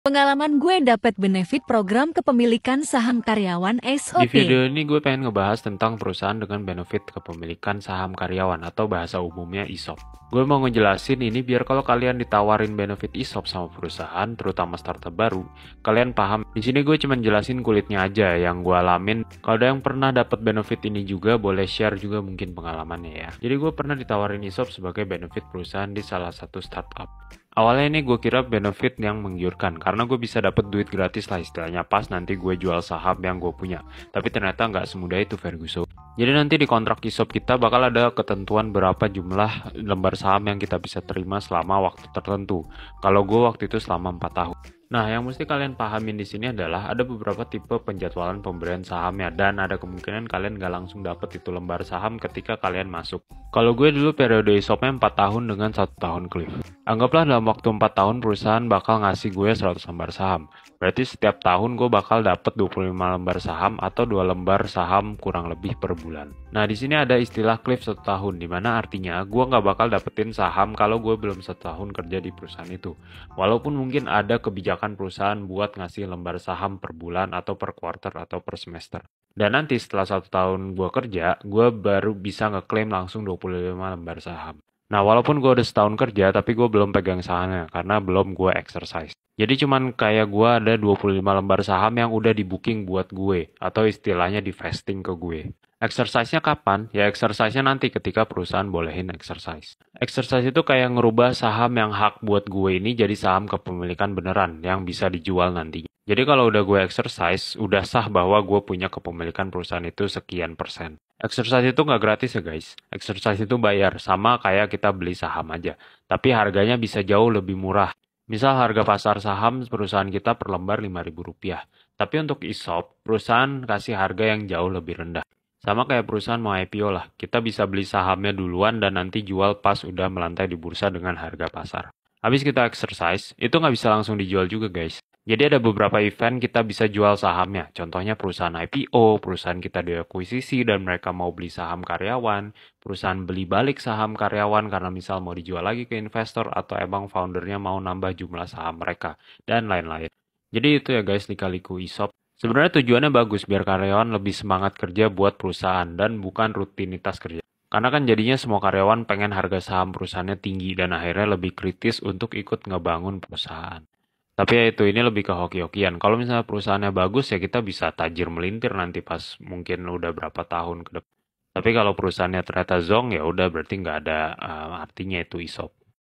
Pengalaman gue dapat benefit program kepemilikan saham karyawan Di SOP. video ini gue pengen ngebahas tentang perusahaan dengan benefit kepemilikan saham karyawan atau bahasa umumnya ESOP. Gue mau ngejelasin ini biar kalau kalian ditawarin benefit ESOP sama perusahaan, terutama startup baru, kalian paham. Di sini gue cuma jelasin kulitnya aja yang gue alamin. Kalau ada yang pernah dapat benefit ini juga, boleh share juga mungkin pengalamannya ya. Jadi gue pernah ditawarin ESOP sebagai benefit perusahaan di salah satu startup. Awalnya ini gue kira benefit yang menggiurkan karena gue bisa dapat duit gratis lah istilahnya pas nanti gue jual saham yang gue punya. Tapi ternyata nggak semudah itu Ferguson. Jadi nanti di kontrak ESOP kita bakal ada ketentuan berapa jumlah lembar saham yang kita bisa terima selama waktu tertentu. Kalau gue waktu itu selama 4 tahun. Nah, yang mesti kalian pahamin di sini adalah ada beberapa tipe penjadwalan pemberian sahamnya dan ada kemungkinan kalian nggak langsung dapat itu lembar saham ketika kalian masuk. Kalau gue dulu periode ESOP-nya 4 tahun dengan 1 tahun cliff. Anggaplah dalam waktu 4 tahun perusahaan bakal ngasih gue 100 lembar saham. Berarti setiap tahun gue bakal dapat 25 lembar saham atau 2 lembar saham kurang lebih per bulan. Nah, di sini ada istilah cliff 1 tahun, dimana artinya gue nggak bakal dapetin saham kalau gue belum 1 tahun kerja di perusahaan itu. Walaupun mungkin ada kebijakan perusahaan buat ngasih lembar saham per bulan atau per quarter atau per semester. Dan nanti setelah 1 tahun gue kerja, gue baru bisa ngeklaim langsung 25 lembar saham. Nah, walaupun gue udah setahun kerja, tapi gue belum pegang sahamnya karena belum gue exercise. Jadi cuman kayak gue ada 25 lembar saham yang udah di booking buat gue, atau istilahnya di vesting ke gue. Exercise-nya kapan? Ya exercise-nya nanti ketika perusahaan bolehin exercise. Exercise itu kayak ngerubah saham yang hak buat gue ini jadi saham kepemilikan beneran yang bisa dijual nantinya. Jadi kalau udah gue exercise, udah sah bahwa gue punya kepemilikan perusahaan itu sekian persen. Exercise itu nggak gratis ya guys. Exercise itu bayar, sama kayak kita beli saham aja. Tapi harganya bisa jauh lebih murah. Misal harga pasar saham perusahaan kita per lembar Rp5.000. Tapi untuk ESOP, perusahaan kasih harga yang jauh lebih rendah. Sama kayak perusahaan mau IPO lah, kita bisa beli sahamnya duluan dan nanti jual pas udah melantai di bursa dengan harga pasar. Habis kita exercise, itu nggak bisa langsung dijual juga guys. Jadi ada beberapa event kita bisa jual sahamnya. Contohnya perusahaan IPO, perusahaan kita diakuisisi dan mereka mau beli saham karyawan, perusahaan beli balik saham karyawan karena misal mau dijual lagi ke investor atau emang foundernya mau nambah jumlah saham mereka, dan lain-lain. Jadi itu ya guys lika-liku ESOP. Sebenarnya tujuannya bagus biar karyawan lebih semangat kerja buat perusahaan dan bukan rutinitas kerja. Karena kan jadinya semua karyawan pengen harga saham perusahaannya tinggi dan akhirnya lebih kritis untuk ikut ngebangun perusahaan. Tapi ya itu ini lebih ke hoki-hokian. Kalau misalnya perusahaannya bagus ya kita bisa tajir melintir nanti pas mungkin udah berapa tahun ke depan. Tapi kalau perusahaannya ternyata zonk ya udah berarti nggak ada artinya itu ESOP.